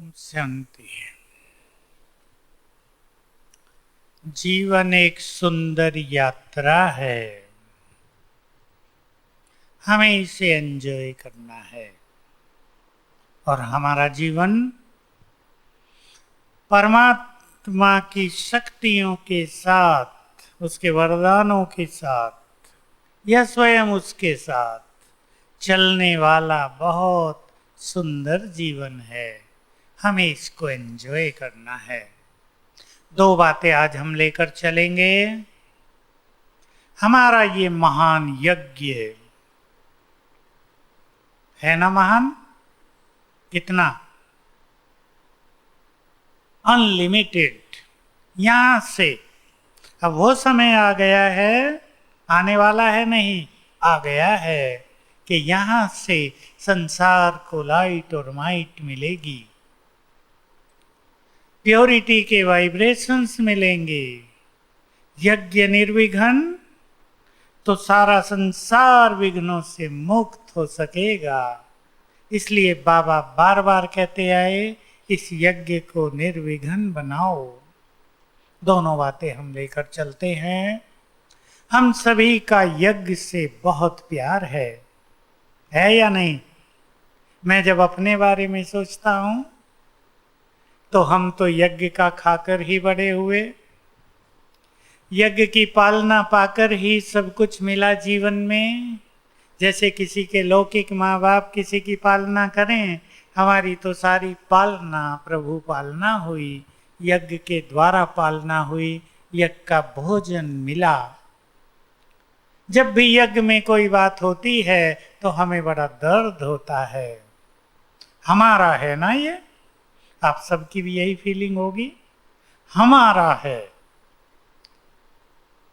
ओम शांति। जीवन एक सुंदर यात्रा है, हमें इसे एंजॉय करना है और हमारा जीवन परमात्मा की शक्तियों के साथ, उसके वरदानों के साथ या स्वयं उसके साथ चलने वाला बहुत सुंदर जीवन है। हमें इसको एंजॉय करना है। दो बातें आज हम लेकर चलेंगे। हमारा ये महान यज्ञ है ना, महान कितना, अनलिमिटेड। यहां से अब वो समय आ गया है, आने वाला है नहीं, आ गया है कि यहां से संसार को लाइट और माइट मिलेगी, प्योरिटी के वाइब्रेशंस मिलेंगे। यज्ञ निर्विघ्न तो सारा संसार विघ्नों से मुक्त हो सकेगा। इसलिए बाबा बार बार कहते आए, इस यज्ञ को निर्विघ्न बनाओ। दोनों बातें हम लेकर चलते हैं। हम सभी का यज्ञ से बहुत प्यार है या नहीं? मैं जब अपने बारे में सोचता हूं तो हम तो यज्ञ का खाकर ही बड़े हुए, यज्ञ की पालना पाकर ही सब कुछ मिला जीवन में। जैसे किसी के लौकिक माँ बाप किसी की पालना करें, हमारी तो सारी पालना प्रभु पालना हुई, यज्ञ के द्वारा पालना हुई, यज्ञ का भोजन मिला। जब भी यज्ञ में कोई बात होती है तो हमें बड़ा दर्द होता है। हमारा है ना ये, आप सबकी भी यही फीलिंग होगी, हमारा है।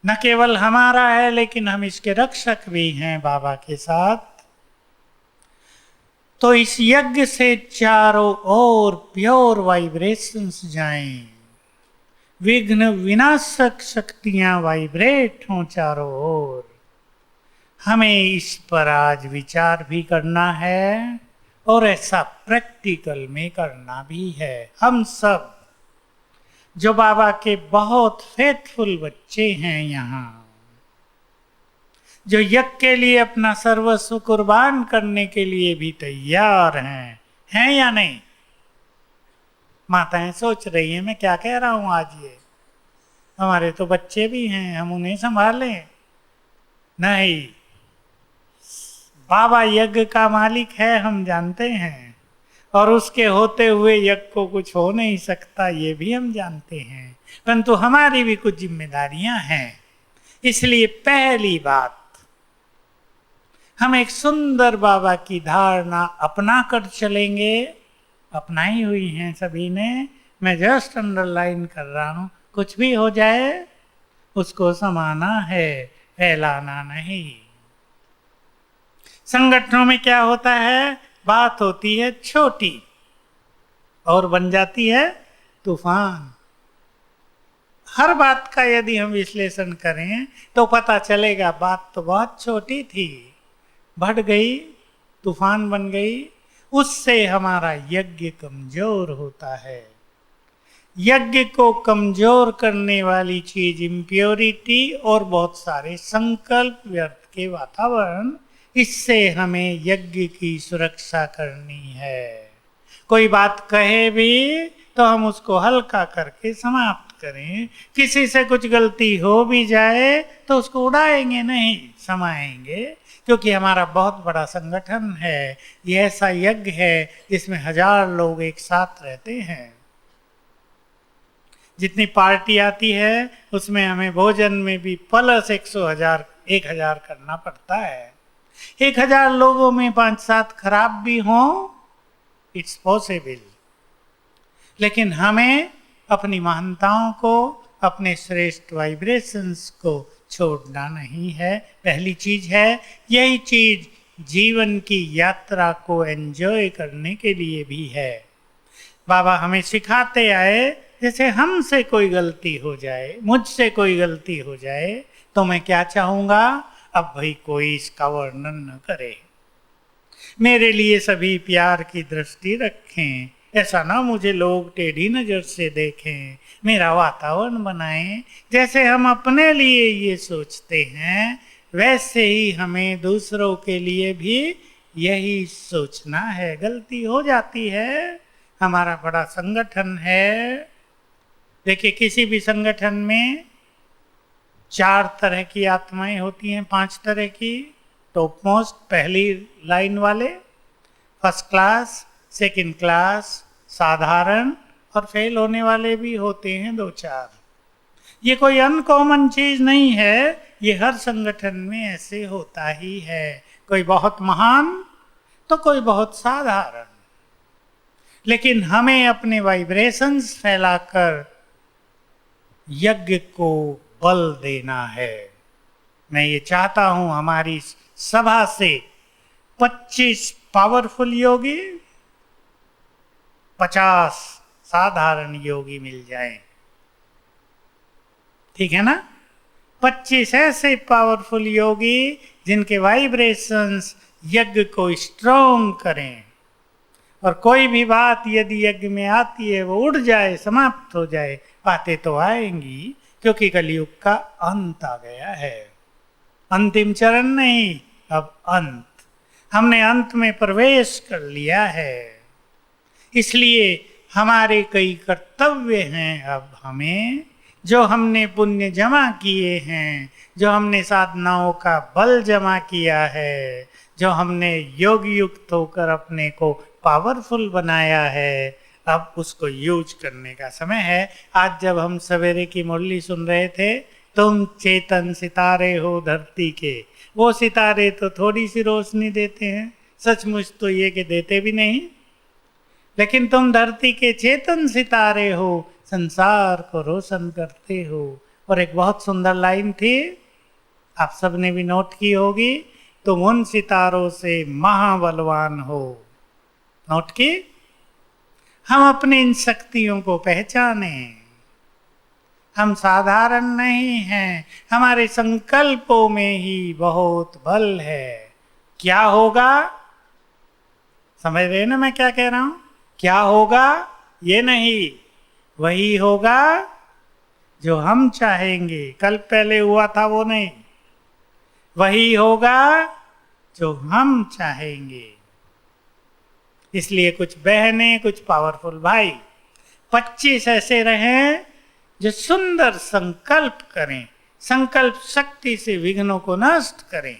न केवल हमारा है लेकिन हम इसके रक्षक भी हैं बाबा के साथ। तो इस यज्ञ से चारों ओर प्योर वाइब्रेशंस जाएं, विघ्न विनाशक शक्तियां वाइब्रेट हों चारों ओर। हमें इस पर आज विचार भी करना है और ऐसा प्रैक्टिकल में करना भी है। हम सब जो बाबा के बहुत फेथफुल बच्चे हैं यहाँ, जो यज्ञ के लिए अपना सर्वस्व कुर्बान करने के लिए भी तैयार हैं या नहीं? माताएं सोच रही हैं मैं क्या कह रहा हूं आज, ये हमारे तो बच्चे भी हैं, हम उन्हें संभालें? नहीं, बाबा यज्ञ का मालिक है, हम जानते हैं, और उसके होते हुए यज्ञ को कुछ हो नहीं सकता, ये भी हम जानते हैं। परंतु हमारी भी कुछ जिम्मेदारियां हैं। इसलिए पहली बात, हम एक सुंदर बाबा की धारणा अपना कर चलेंगे। अपनाई हुई हैं सभी ने, मैं जस्ट अंडरलाइन कर रहा हूं। कुछ भी हो जाए उसको समाना है, फैलाना नहीं। संगठनों में क्या होता है, बात होती है छोटी और बन जाती है तूफान। हर बात का यदि हम विश्लेषण करें तो पता चलेगा बात तो बहुत छोटी थी, बढ़ गई, तूफान बन गई। उससे हमारा यज्ञ कमजोर होता है। यज्ञ को कमजोर करने वाली चीज इम्प्योरिटी और बहुत सारे संकल्प, व्यर्थ के वातावरण। इससे हमें यज्ञ की सुरक्षा करनी है। कोई बात कहे भी तो हम उसको हल्का करके समाप्त करें। किसी से कुछ गलती हो भी जाए तो उसको उड़ाएंगे नहीं, समाएंगे, क्योंकि हमारा बहुत बड़ा संगठन है। ये ऐसा यज्ञ है जिसमें 1000 लोग एक साथ रहते हैं। जितनी पार्टी आती है उसमें हमें भोजन में भी प्लस 1000 करना पड़ता है। 1000 लोगों में 5-7 खराब भी हों, इट्स पॉसिबल। लेकिन हमें अपनी महानताओं को, अपने श्रेष्ठ वाइब्रेशंस को छोड़ना नहीं है। पहली चीज है, यही चीज जीवन की यात्रा को एंजॉय करने के लिए भी है। बाबा हमें सिखाते आए, जैसे हमसे कोई गलती हो जाए, मुझसे कोई गलती हो जाए तो मैं क्या चाहूंगा, अब भाई कोई इसका वर्णन न करे, मेरे लिए सभी प्यार की दृष्टि रखें, ऐसा ना मुझे लोग टेढ़ी नजर से देखें, मेरा वातावरण बनाएं। जैसे हम अपने लिए ये सोचते हैं, वैसे ही हमें दूसरों के लिए भी यही सोचना है। गलती हो जाती है, हमारा बड़ा संगठन है। देखिए, किसी भी संगठन में 4 तरह की आत्माएं होती हैं, 5 तरह की। टॉप मोस्ट, पहली लाइन वाले, फर्स्ट क्लास, सेकंड क्लास, साधारण, और फेल होने वाले भी होते हैं 2-4। ये कोई अनकॉमन चीज नहीं है, ये हर संगठन में ऐसे होता ही है। कोई बहुत महान तो कोई बहुत साधारण। लेकिन हमें अपने वाइब्रेशंस फैलाकर यज्ञ को बल देना है। मैं ये चाहता हूं हमारी सभा से 25 पावरफुल योगी, 50 साधारण योगी मिल जाएं। ठीक है ना? 25 ऐसे पावरफुल योगी जिनके वाइब्रेशंस यज्ञ को स्ट्रॉन्ग करें, और कोई भी बात यदि यज्ञ में आती है वो उड़ जाए, समाप्त हो जाए। बातें तो आएंगी, क्योंकि कलयुग का अंत आ गया है। अंतिम चरण नहीं, अब अंत। हमने अंत में प्रवेश कर लिया है, इसलिए हमारे कई कर्तव्य हैं अब हमें। जो हमने पुण्य जमा किए हैं, जो हमने साधनाओं का बल जमा किया है, जो हमने योग युक्त होकर अपने को पावरफुल बनाया है, अब उसको यूज करने का समय है। आज जब हम सवेरे की मुरली सुन रहे थे, तुम चेतन सितारे हो धरती के, वो सितारे तो थोड़ी सी रोशनी देते हैं, सचमुच तो ये कि देते भी नहीं। लेकिन तुम धरती के चेतन सितारे हो, संसार को रोशन करते हो। और एक बहुत सुंदर लाइन थी, आप सबने भी नोट की होगी, तुम उन सितारों से महाबलवान हो। नोट की? हम अपनी इन शक्तियों को पहचाने। हम साधारण नहीं हैं, हमारे संकल्पों में ही बहुत बल है। क्या होगा? समझ रहे ना मैं क्या कह रहा हूं? क्या होगा ये नहीं, वही होगा जो हम चाहेंगे। कल पहले हुआ था वो नहीं, वही होगा जो हम चाहेंगे। इसलिए कुछ बहनें, कुछ पावरफुल भाई, 25 ऐसे रहें जो सुंदर संकल्प करें, संकल्प शक्ति से विघ्नों को नष्ट करें।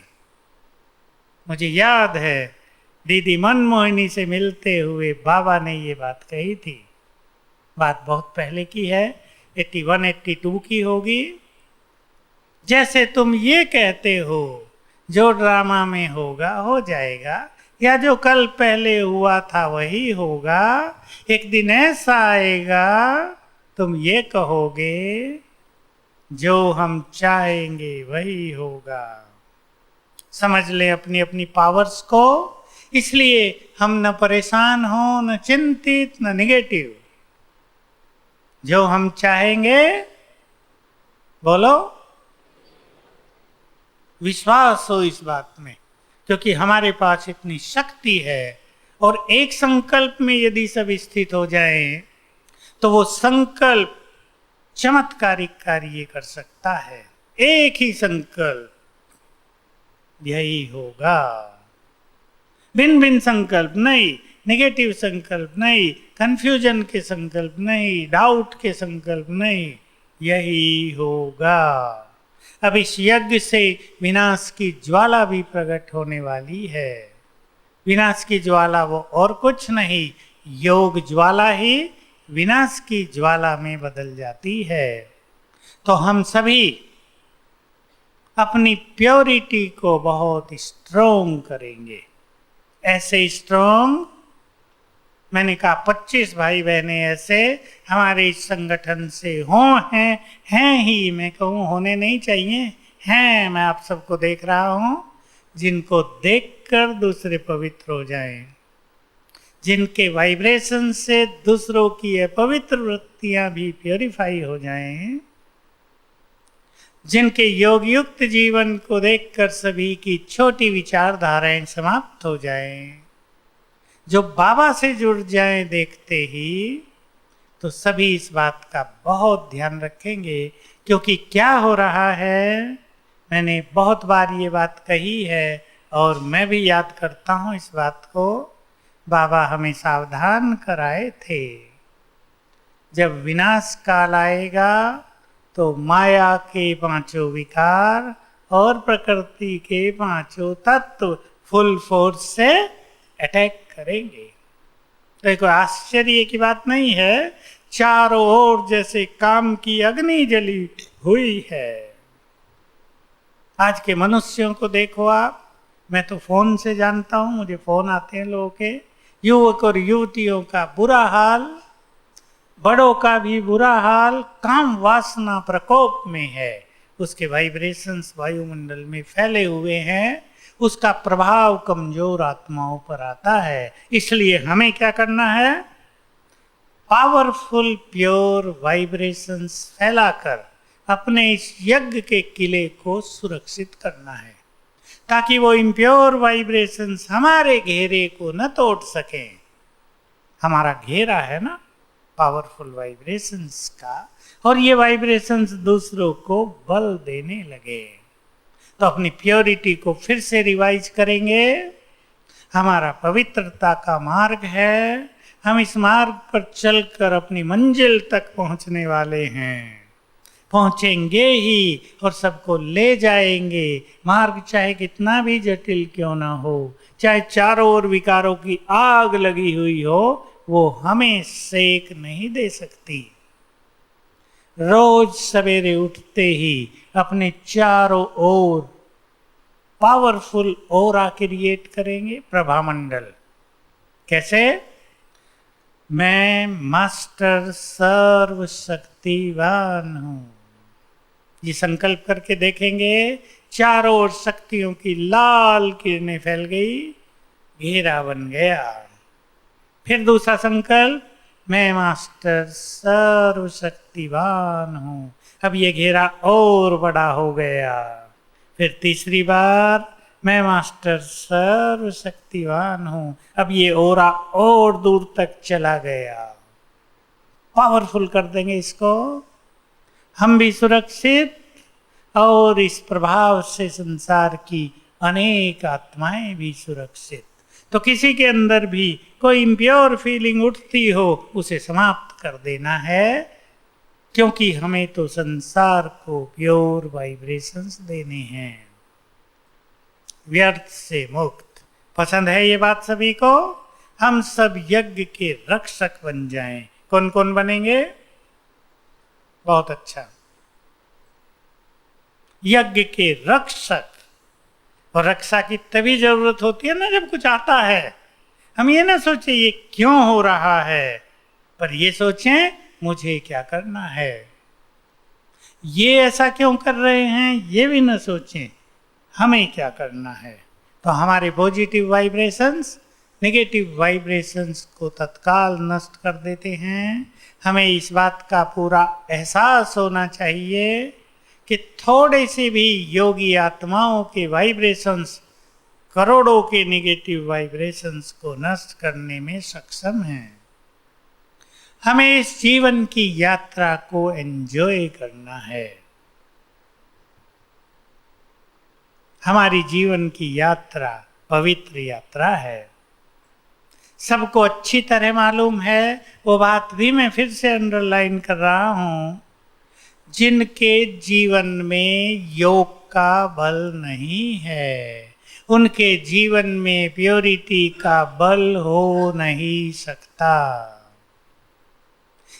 मुझे याद है दीदी मनमोहिनी से मिलते हुए बाबा ने ये बात कही थी। बात बहुत पहले की है, 81-82 की होगी। जैसे तुम ये कहते हो जो ड्रामा में होगा हो जाएगा, या जो कल पहले हुआ था वही होगा। एक दिन ऐसा आएगा तुम ये कहोगे जो हम चाहेंगे वही होगा। समझ ले अपनी अपनी पावर्स को। इसलिए हम न परेशान हो, न चिंतित, न निगेटिव। जो हम चाहेंगे, बोलो, विश्वास हो इस बात में, क्योंकि हमारे पास इतनी शक्ति है। और एक संकल्प में यदि सब स्थित हो जाए तो वो संकल्प चमत्कारिक कार्य कर सकता है। एक ही संकल्प, यही होगा। भिन्न भिन्न संकल्प नहीं, नेगेटिव संकल्प नहीं, कंफ्यूजन के संकल्प नहीं, डाउट के संकल्प नहीं, यही होगा। अब इस यज्ञ से विनाश की ज्वाला भी प्रकट होने वाली है। विनाश की ज्वाला वो और कुछ नहीं, योग ज्वाला ही विनाश की ज्वाला में बदल जाती है। तो हम सभी अपनी प्योरिटी को बहुत स्ट्रोंग करेंगे। ऐसे स्ट्रोंग, मैंने कहा 25 भाई बहनें ऐसे हमारे इस संगठन से हैं ही। मैं कहूँ होने नहीं चाहिए, हैं। मैं आप सबको देख रहा हूँ, जिनको देखकर दूसरे पवित्र हो जाएं, जिनके वाइब्रेशन से दूसरों की अपवित्र वृत्तियां भी प्योरीफाई हो जाएं, जिनके योग युक्त जीवन को देखकर सभी की छोटी विचारधाराएं समाप्त हो जाएं, जो बाबा से जुड़ जाएं देखते ही, तो सभी इस बात का बहुत ध्यान रखेंगे। क्योंकि क्या हो रहा है, मैंने बहुत बार ये बात कही है और मैं भी याद करता हूँ इस बात को। बाबा हमें सावधान कराए थे, जब विनाश काल आएगा तो माया के पांचों विकार और प्रकृति के पांचों तत्व फुल फोर्स से अटैक करेंगे। तो कोई आश्चर्य की बात नहीं है, चारों ओर जैसे काम की अग्नि जली हुई है। आज के मनुष्यों को देखो आप, मैं तो फोन से जानता हूं, मुझे फोन आते हैं लोगों के, युवक और युवतियों का बुरा हाल, बड़ों का भी बुरा हाल, काम वासना प्रकोप में है। उसके वाइब्रेशंस वायुमंडल में फैले हुए हैं, उसका प्रभाव कमजोर आत्माओं पर आता है। इसलिए हमें क्या करना है, पावरफुल प्योर वाइब्रेशंस फैलाकर अपने इस यज्ञ के किले को सुरक्षित करना है, ताकि वो इम्प्योर वाइब्रेशंस हमारे घेरे को न तोड़ सकें। हमारा घेरा है ना पावरफुल वाइब्रेशंस का, और ये वाइब्रेशंस दूसरों को बल देने लगे, तो अपनी प्योरिटी को फिर से रिवाइज करेंगे। हमारा पवित्रता का मार्ग है, हम इस मार्ग पर चलकर अपनी मंजिल तक पहुंचने वाले हैं, पहुंचेंगे ही और सबको ले जाएंगे। मार्ग चाहे कितना भी जटिल क्यों ना हो, चाहे चारों ओर विकारों की आग लगी हुई हो, वो हमें सेक नहीं दे सकती। रोज सवेरे उठते ही अपने चारों ओर पावरफुल ऑरा क्रिएट करेंगे, प्रभामंडल। कैसे? मैं मास्टर सर्वशक्तिवान हूं, ये संकल्प करके देखेंगे, चारों ओर शक्तियों की लाल किरणें फैल गई, घेरा बन गया। फिर दूसरा संकल्प, मैं मास्टर सर्वशक्तिवान हूं, अब ये घेरा और बड़ा हो गया। फिर तीसरी बार, मैं मास्टर सर्वशक्तिवान हूं, अब ये ओरा और दूर तक चला गया। पावरफुल कर देंगे इसको, हम भी सुरक्षित और इस प्रभाव से संसार की अनेक आत्माएं भी सुरक्षित। तो किसी के अंदर भी कोई इम्प्योर फीलिंग उठती हो, उसे समाप्त कर देना है, क्योंकि हमें तो संसार को प्योर वाइब्रेशंस देने हैं, व्यर्थ से मुक्त। पसंद है ये बात सभी को? हम सब यज्ञ के रक्षक बन जाएं। कौन कौन बनेंगे? बहुत अच्छा, यज्ञ के रक्षक। और रक्षा की तभी जरूरत होती है ना जब कुछ आता है। हम ये ना सोचे ये क्यों हो रहा है, पर ये सोचें मुझे क्या करना है। ये ऐसा क्यों कर रहे हैं ये भी ना सोचें, हमें क्या करना है। तो हमारे पॉजिटिव वाइब्रेशंस नेगेटिव वाइब्रेशंस को तत्काल नष्ट कर देते हैं। हमें इस बात का पूरा एहसास होना चाहिए कि थोड़े से भी योगी आत्माओं के वाइब्रेशंस करोड़ों के नेगेटिव वाइब्रेशंस को नष्ट करने में सक्षम हैं। हमें इस जीवन की यात्रा को एंजॉय करना है। हमारी जीवन की यात्रा पवित्र यात्रा है, सबको अच्छी तरह मालूम है। वो बात भी मैं फिर से अंडरलाइन कर रहा हूं, जिनके जीवन में योग का बल नहीं है, उनके जीवन में प्योरिटी का बल हो नहीं सकता।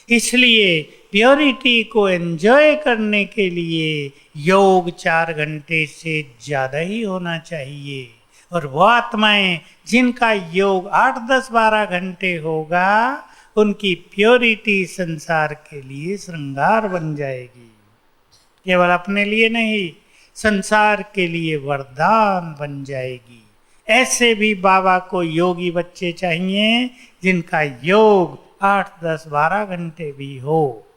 इसलिए प्योरिटी को एंजॉय करने के लिए योग 4 घंटे से ज़्यादा ही होना चाहिए। और वो आत्माएं जिनका योग 8, 10, 12 घंटे होगा, उनकी प्योरिटी संसार के लिए श्रृंगार बन जाएगी। केवल अपने लिए नहीं, संसार के लिए वरदान बन जाएगी। ऐसे भी बाबा को योगी बच्चे चाहिए जिनका योग 8, 10, 12 घंटे भी हो,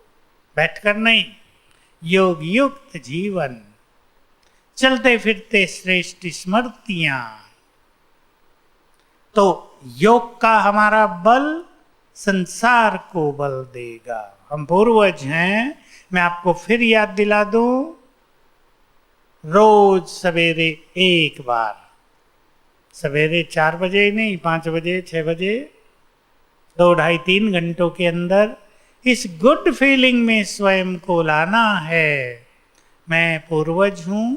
बैठकर नहीं, योग युक्त जीवन, चलते फिरते श्रेष्ठ स्मृतियां। तो योग का हमारा बल संसार को बल देगा। हम पूर्वज हैं। मैं आपको फिर याद दिला दूं, रोज सवेरे एक बार, सवेरे 4 बजे नहीं, 5 बजे, 6 बजे, 2, 2.5, 3 घंटों के अंदर इस गुड फीलिंग में स्वयं को लाना है। मैं पूर्वज हूं,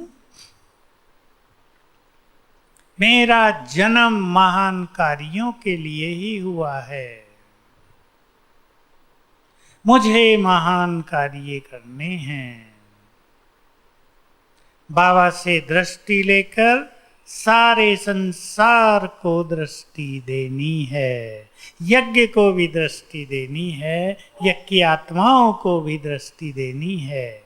मेरा जन्म महान कार्यों के लिए ही हुआ है, मुझे महान कार्य करने हैं। बाबा से दृष्टि लेकर सारे संसार को दृष्टि देनी है, यज्ञ को भी दृष्टि देनी है, यज्ञ की आत्माओं को भी दृष्टि देनी है।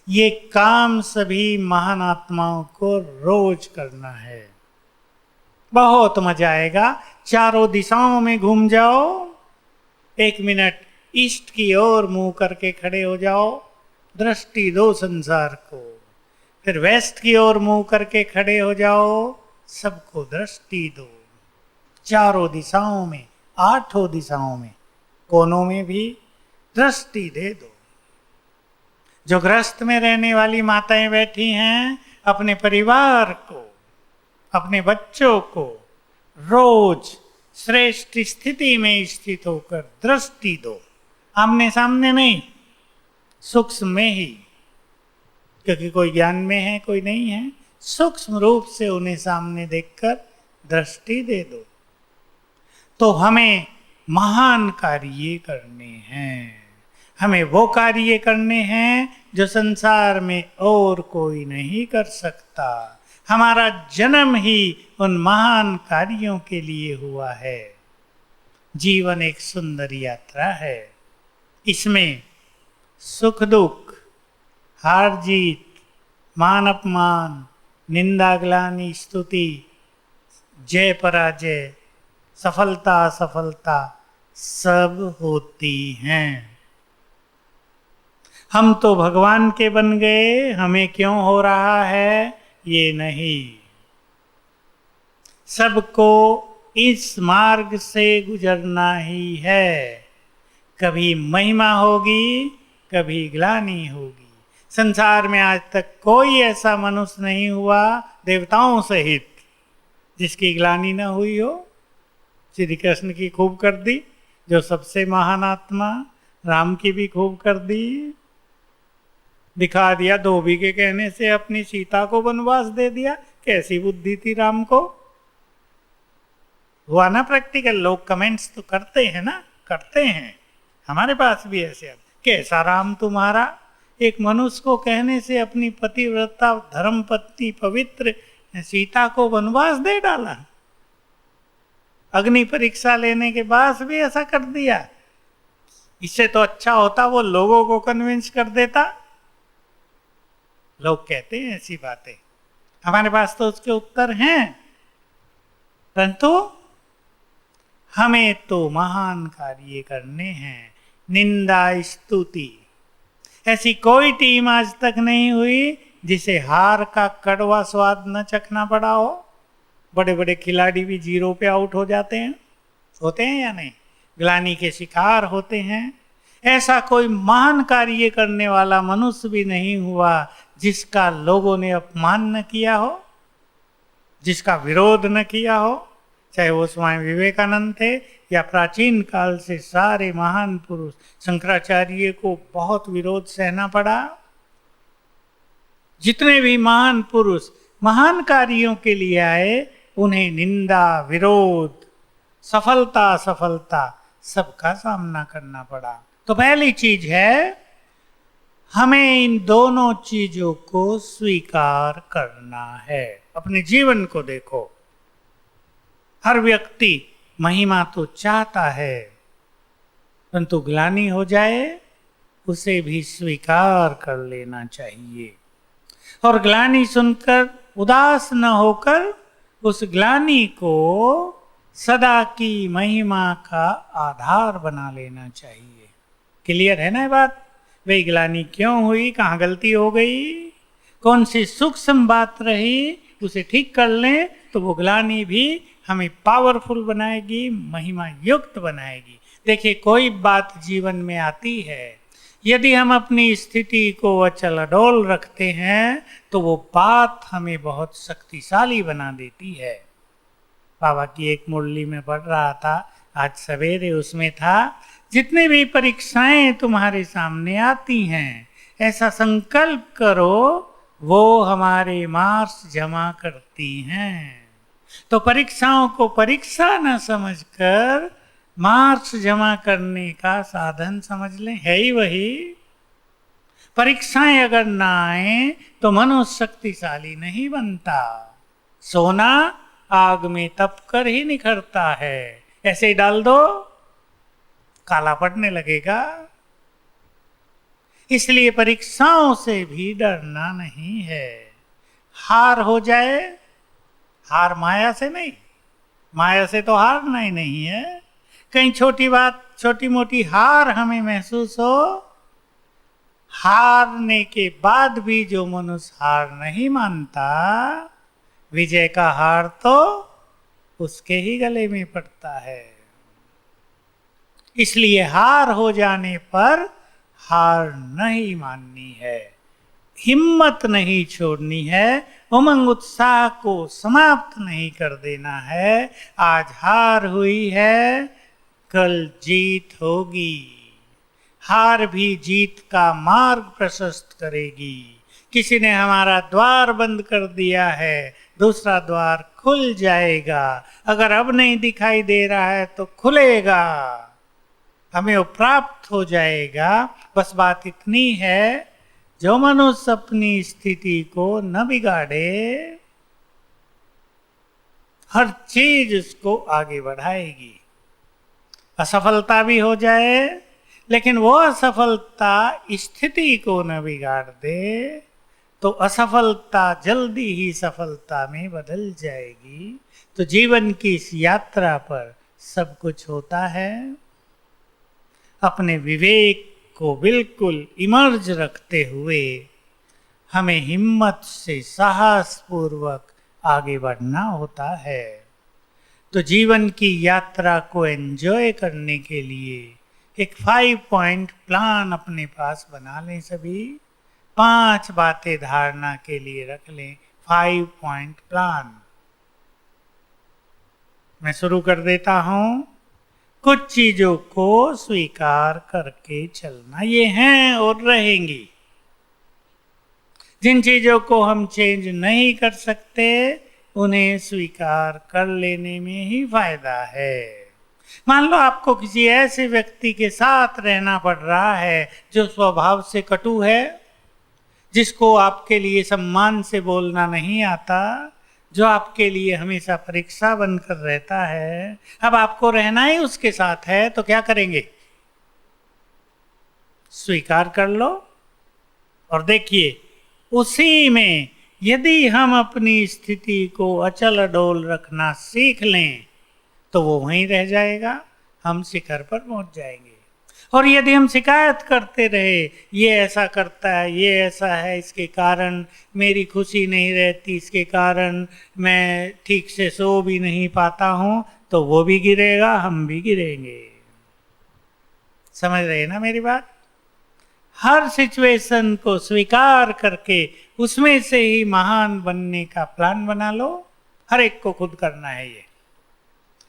ये काम सभी महान आत्माओं को रोज करना है। बहुत मजा आएगा। चारों दिशाओं में घूम जाओ, 1 मिनट ईस्ट की ओर मुंह करके खड़े हो जाओ, दृष्टि दो संसार को। फिर वेस्ट की ओर मुंह करके खड़े हो जाओ, सबको दृष्टि दो। चारों दिशाओं में, 8 दिशाओं में, कोनों में भी दृष्टि दे दो। जो गृहस्थ में रहने वाली माताएं बैठी हैं, अपने परिवार को, अपने बच्चों को रोज श्रेष्ठ स्थिति में स्थित होकर दृष्टि दो। आमने सामने नहीं, सूक्ष्म में ही, क्योंकि कोई ज्ञान में है, कोई नहीं है। सूक्ष्म रूप से उन्हें सामने देखकर दृष्टि दे दो। तो हमें महान कार्य करने हैं, हमें वो कार्य करने हैं जो संसार में और कोई नहीं कर सकता। हमारा जन्म ही उन महान कार्यों के लिए हुआ है। जीवन एक सुंदर यात्रा है। इसमें सुख दुख, हार जीत, मान अपमान, निंदा ग्लानि स्तुति, जय पराजय, सफलता असफलता सब होती हैं। हम तो भगवान के बन गए, हमें क्यों हो रहा है ये नहीं। सबको इस मार्ग से गुजरना ही है। कभी महिमा होगी, कभी ग्लानि होगी। संसार में आज तक कोई ऐसा मनुष्य नहीं हुआ, देवताओं सहित, जिसकी ग्लानि न हुई हो। श्री कृष्ण की खूब कर दी, जो सबसे महान आत्मा, राम की भी खूब कर दी। दिखा दिया, धोबी के कहने से अपनी सीता को वनवास दे दिया। कैसी बुद्धि थी राम को। हुआ ना प्रैक्टिकल। लोग कमेंट्स तो करते हैं ना, करते हैं, हमारे पास भी ऐसे। कैसा राम तुम्हारा, एक मनुष्य को कहने से अपनी पतिव्रता धर्म पत्नी पवित्र सीता को वनवास दे डाला। अग्नि परीक्षा लेने के बाद भी ऐसा कर दिया। इससे तो अच्छा होता वो लोगों को कन्विंस कर देता। लोग कहते हैं ऐसी बातें, हमारे पास तो उसके उत्तर हैं। परंतु हमें तो महान कार्य करने हैं। निंदा स्तुति, ऐसी कोई टीम आज तक नहीं हुई जिसे हार का कड़वा स्वाद न चखना पड़ा हो। बड़े बड़े खिलाड़ी भी 0 पे आउट हो जाते हैं, होते हैं या नहीं, ग्लानि के शिकार होते हैं। ऐसा कोई महान कार्य करने वाला मनुष्य भी नहीं हुआ जिसका लोगों ने अपमान न किया हो, जिसका विरोध न किया हो। चाहे वो स्वामी विवेकानंद थे या प्राचीन काल से सारे महान पुरुष, शंकराचार्य को बहुत विरोध सहना पड़ा। जितने भी महान पुरुष महान कार्यों के लिए आए, उन्हें निंदा, विरोध, सफलता असफलता सबका सामना करना पड़ा। तो पहली चीज है, हमें इन दोनों चीजों को स्वीकार करना है। अपने जीवन को देखो, हर व्यक्ति महिमा तो चाहता है, परंतु ग्लानि हो जाए उसे भी स्वीकार कर लेना चाहिए। और ग्लानि सुनकर उदास न होकर उस ग्लानि को सदा की महिमा का आधार बना लेना चाहिए। क्लियर है ना ये बात? वही ग्लानि क्यों हुई, कहाँ गलती हो गई, कौन सी सूक्ष्म बात रही, उसे ठीक कर लें तो वो ग्लानि भी हमें पावरफुल बनाएगी, महिमा युक्त बनाएगी। देखिए, कोई बात जीवन में आती है, यदि हम अपनी स्थिति को अचल अडोल रखते हैं तो वो बात हमें बहुत शक्तिशाली बना देती है। बाबा की एक मुरली में पढ़ रहा था आज सवेरे, उसमें था, जितने भी परीक्षाएं तुम्हारे सामने आती हैं, ऐसा संकल्प करो वो हमारे मार्क्स जमा करती हैं। तो परीक्षाओं को परीक्षा न समझकर मार्क्स जमा करने का साधन समझ लें, है ही वही। परीक्षाएं अगर ना आए तो मनुष्य शक्तिशाली नहीं बनता। सोना आग में तप कर ही निखरता है, ऐसे ही डाल दो काला पड़ने लगेगा। इसलिए परीक्षाओं से भी डरना नहीं है। हार हो जाए, हार माया से नहीं, माया से तो हारना ही नहीं है। कहीं छोटी बात, छोटी मोटी हार हमें महसूस हो, हारने के बाद भी जो मनुष्य हार नहीं मानता, विजय का हार तो उसके ही गले में पड़ता है। इसलिए हार हो जाने पर हार नहीं माननी है, हिम्मत नहीं छोड़नी है, उमंग उत्साह को समाप्त नहीं कर देना है। आज हार हुई है, कल जीत होगी। हार भी जीत का मार्ग प्रशस्त करेगी। किसी ने हमारा द्वार बंद कर दिया है, दूसरा द्वार खुल जाएगा। अगर अब नहीं दिखाई दे रहा है तो खुलेगा, हमें वो प्राप्त हो जाएगा। बस बात इतनी है, जो मनुष्य अपनी स्थिति को न बिगाड़े, हर चीज उसको आगे बढ़ाएगी। असफलता भी हो जाए, लेकिन वो असफलता स्थिति को न बिगाड़ दे तो असफलता जल्दी ही सफलता में बदल जाएगी। तो जीवन की इस यात्रा पर सब कुछ होता है। अपने विवेक को बिल्कुल इमर्ज रखते हुए हमें हिम्मत से साहस पूर्वक आगे बढ़ना होता है। तो जीवन की यात्रा को एंजॉय करने के लिए एक 5 पॉइंट प्लान अपने पास बना लें। सभी 5 बातें धारणा के लिए रख लें। 5 पॉइंट प्लान मैं शुरू कर देता हूं। कुछ चीजों को स्वीकार करके चलना, ये हैं और रहेंगी। जिन चीजों को हम चेंज नहीं कर सकते, उन्हें स्वीकार कर लेने में ही फायदा है। मान लो आपको किसी ऐसे व्यक्ति के साथ रहना पड़ रहा है जो स्वभाव से कटु है, जिसको आपके लिए सम्मान से बोलना नहीं आता, जो आपके लिए हमेशा परीक्षा बनकर रहता है। अब आपको रहना ही उसके साथ है, तो क्या करेंगे? स्वीकार कर लो और देखिए, उसी में यदि हम अपनी स्थिति को अचल अडोल रखना सीख लें तो वो वहीं रह जाएगा, हम शिखर पर पहुंच जाएंगे। और यदि हम शिकायत करते रहे, ये ऐसा करता है, ये ऐसा है, इसके कारण मेरी खुशी नहीं रहती, इसके कारण मैं ठीक से सो भी नहीं पाता हूं, तो वो भी गिरेगा, हम भी गिरेंगे। समझ रहे ना मेरी बात? हर सिचुएशन को स्वीकार करके उसमें से ही महान बनने का प्लान बना लो। हर एक को खुद करना है ये,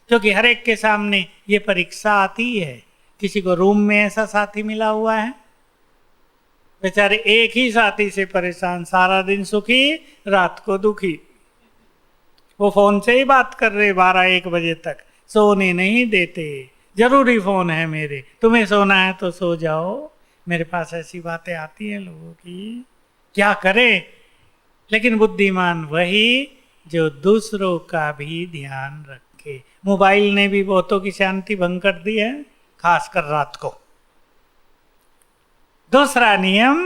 क्योंकि हर एक के सामने ये परीक्षा आती है। किसी को रूम में ऐसा साथी मिला हुआ है, बेचारे एक ही साथी से परेशान, सारा दिन सुखी रात को दुखी। वो फोन से ही बात कर रहे 12-1 बजे तक, सोने नहीं देते। जरूरी फोन है मेरे, तुम्हें सोना है तो सो जाओ। मेरे पास ऐसी बातें आती हैं लोगों की, क्या करें? लेकिन बुद्धिमान वही जो दूसरों का भी ध्यान रखे। मोबाइल ने भी बहुतों की शांति भंग कर दी है, खासकर रात को। दूसरा नियम,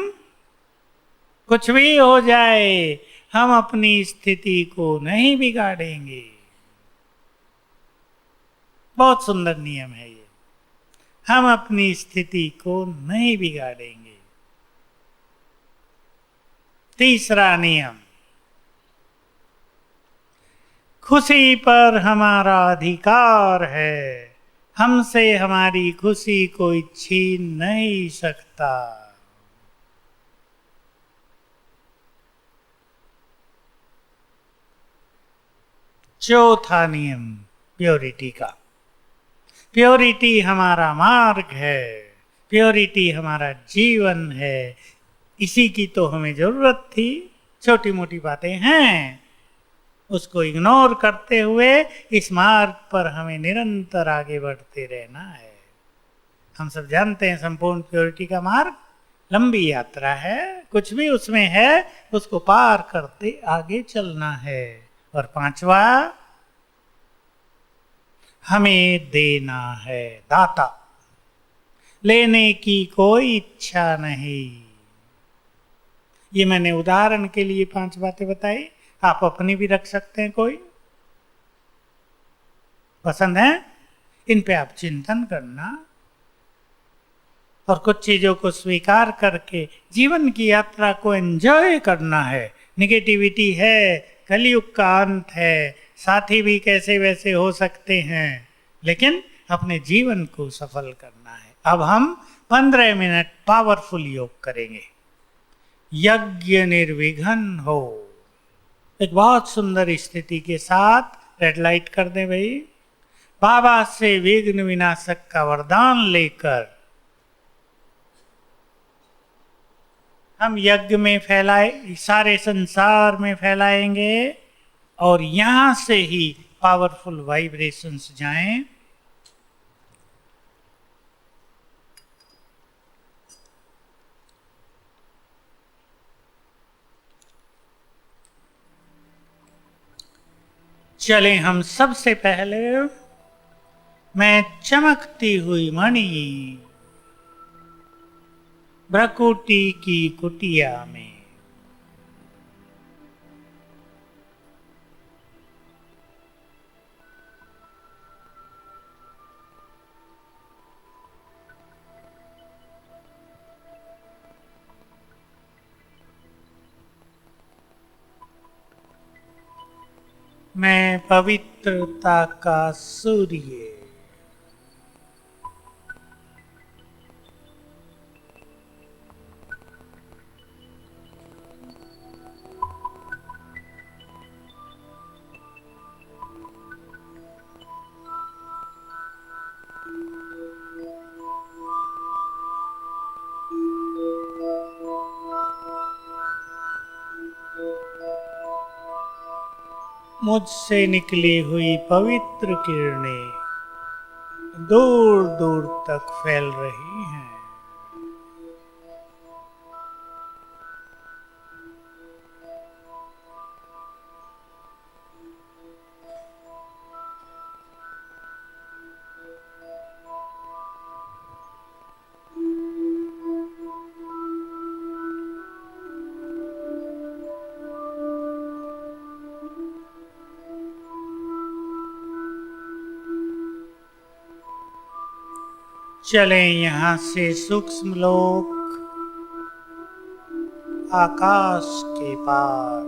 कुछ भी हो जाए हम अपनी स्थिति को नहीं बिगाड़ेंगे। बहुत सुंदर नियम है ये, हम अपनी स्थिति को नहीं बिगाड़ेंगे। तीसरा नियम, खुशी पर हमारा अधिकार है, हमसे हमारी खुशी कोई छीन नहीं सकता। चौथा नियम प्योरिटी का। प्योरिटी हमारा मार्ग है, प्योरिटी हमारा जीवन है। इसी की तो हमें जरूरत थी। छोटी मोटी बातें हैं, उसको इग्नोर करते हुए इस मार्ग पर हमें निरंतर आगे बढ़ते रहना है। हम सब जानते हैं संपूर्ण प्योरिटी का मार्ग लंबी यात्रा है, कुछ भी उसमें है उसको पार करते आगे चलना है। और पांचवा, हमें देना है, दाता, लेने की कोई इच्छा नहीं। ये मैंने उदाहरण के लिए 5 बातें बताई, आप अपनी भी रख सकते हैं। कोई पसंद है, इन पे आप चिंतन करना और कुछ चीजों को स्वीकार करके जीवन की यात्रा को एंजॉय करना है। निगेटिविटी है, कलयुग का अंत है, साथी भी कैसे वैसे हो सकते हैं, लेकिन अपने जीवन को सफल करना है। अब हम 15 मिनट पावरफुल योग करेंगे। यज्ञ निर्विघ्न हो। एक बहुत सुंदर स्थिति के साथ रेड लाइट कर दें भाई। बाबा से विघ्न विनाशक का वरदान लेकर हम यज्ञ में फैलाए, सारे संसार में फैलाएंगे और यहां से ही पावरफुल वाइब्रेशंस जाएं। चले हम सबसे पहले, मैं चमकती हुई मणि भ्रकुटी की कुटिया में, मैं पवित्रता का सूर्य, मुझसे निकली हुई पवित्र किरणें दूर दूर तक फैल रही हैं। चले यहां से सूक्ष्म लोक आकाश के पार,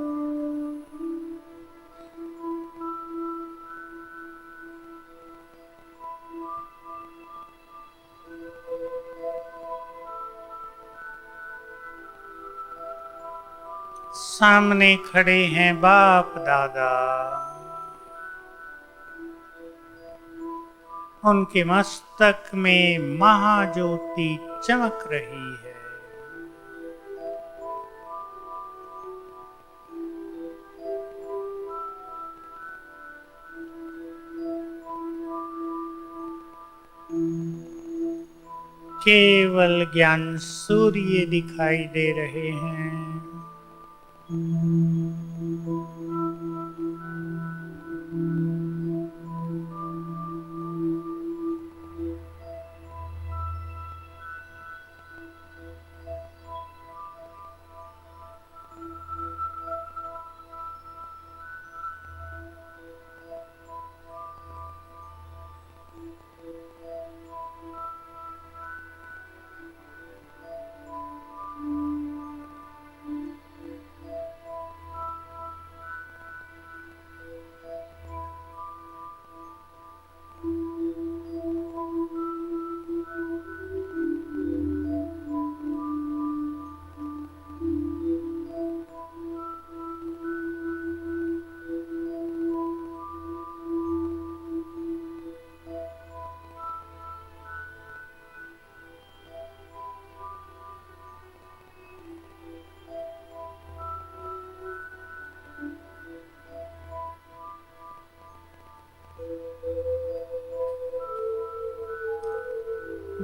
सामने खड़े हैं बाप दादा, उनके मस्तक में महाज्योति चमक रही है। केवल ज्ञान सूर्य दिखाई दे रहे हैं।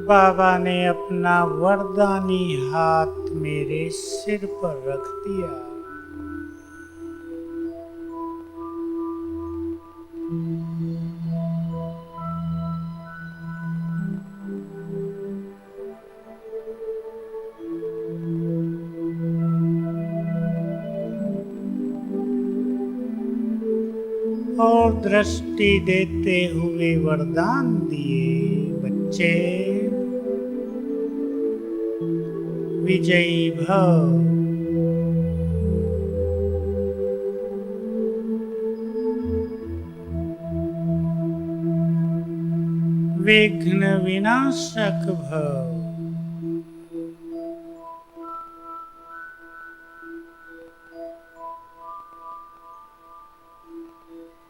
बाबा ने अपना वरदानी हाथ मेरे सिर पर रख दिया। और दृष्टि देते हुए वरदान दिए, बच्चे विजयी भव। विघ्न विनाशक भव।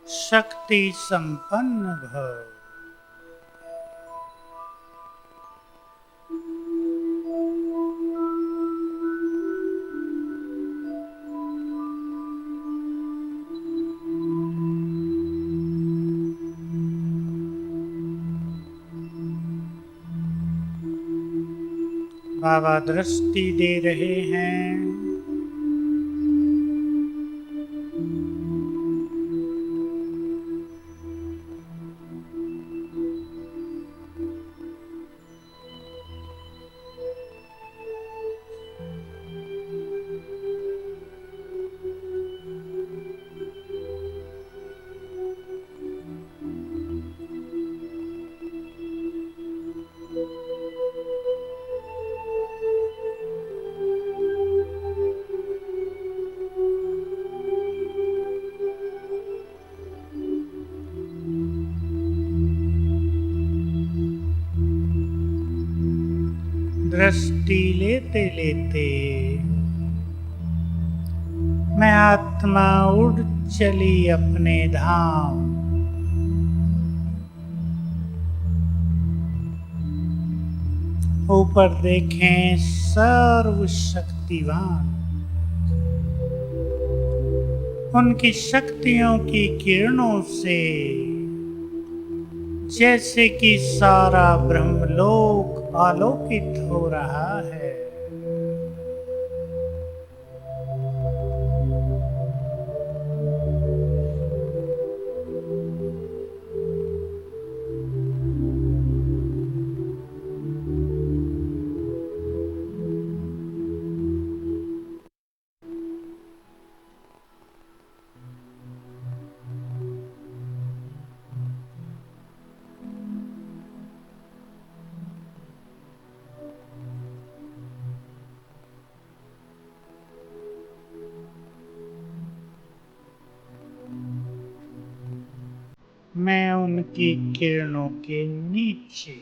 शक्ति संपन्न भव। बाबा दृष्टि दे रहे हैं। दृष्टि लेते लेते मैं आत्मा उड़ चली अपने धाम। ऊपर देखें सर्वशक्तिवान, उनकी शक्तियों की किरणों से जैसे कि सारा ब्रह्मलोक आलोकित हो रहा है। मैं उनकी किरणों के नीचे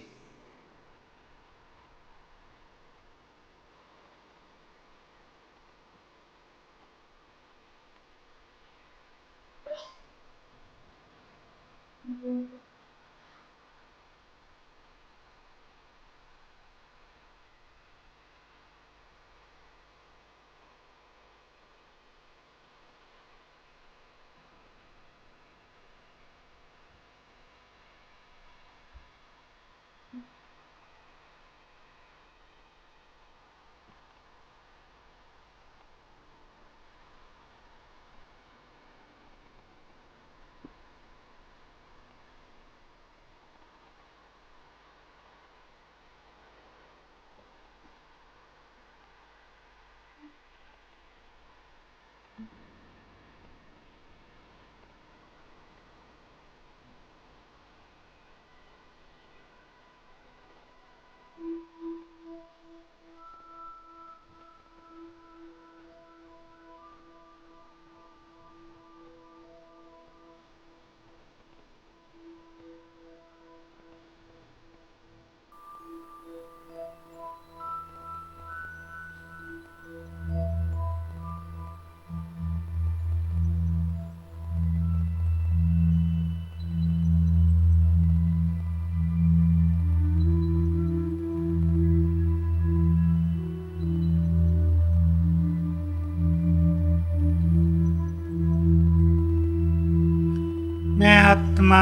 मैं आत्मा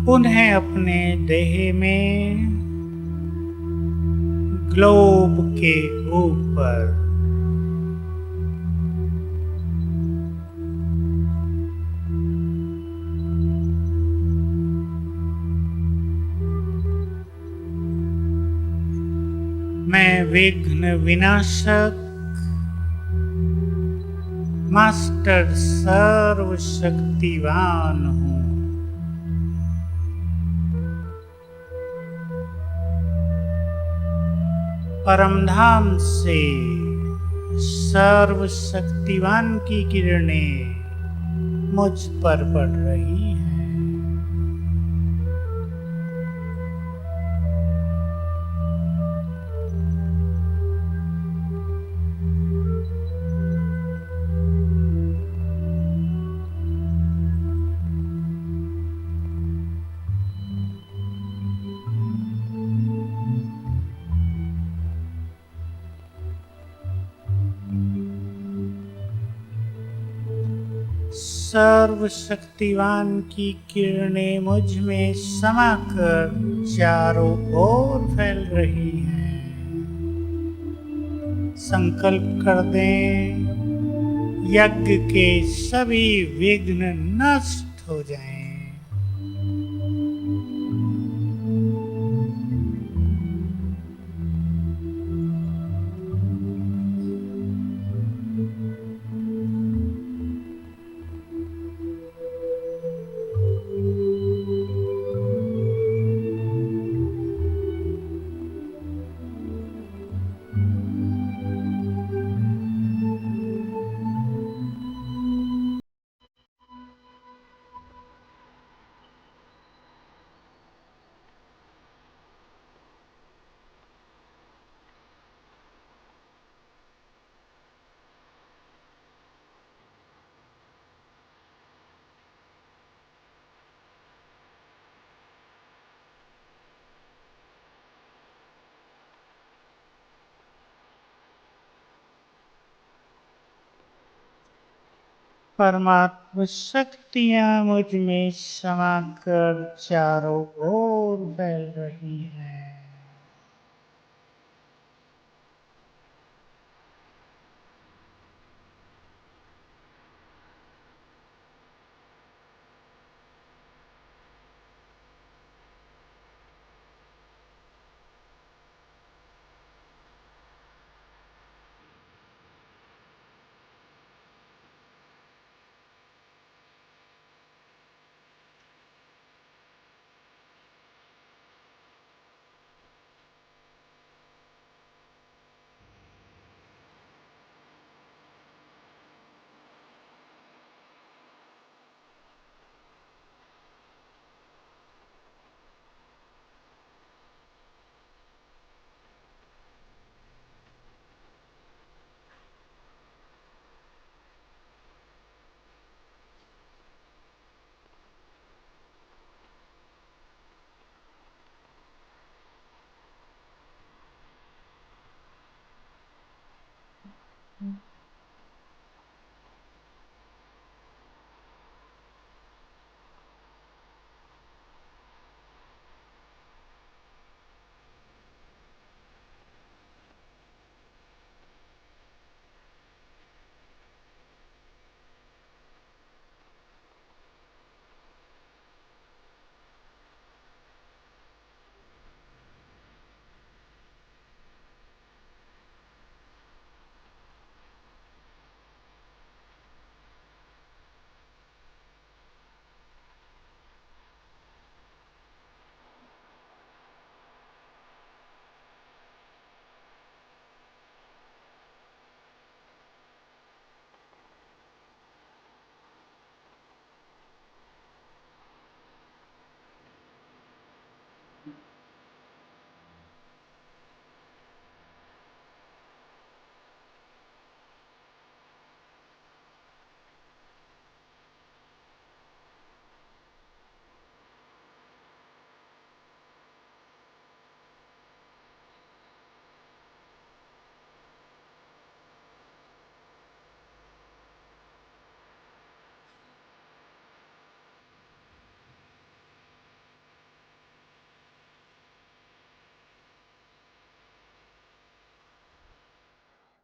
पुनः अपने देह में ग्लोब के ऊपर। मैं विघ्न विनाशक मास्टर सर्वशक्तिवान हूँ। परमधाम से सर्वशक्तिवान की किरणें मुझ पर पड़ रही हैं। सर्वशक्तिवान की किरणें मुझ में समाकर चारों ओर फैल रही हैं। संकल्प कर दें, यज्ञ के सभी विघ्न नष्ट हो जाएं। परमात्मा शक्तियां मुझ में समाकर चारों ओर फैल रही हैं।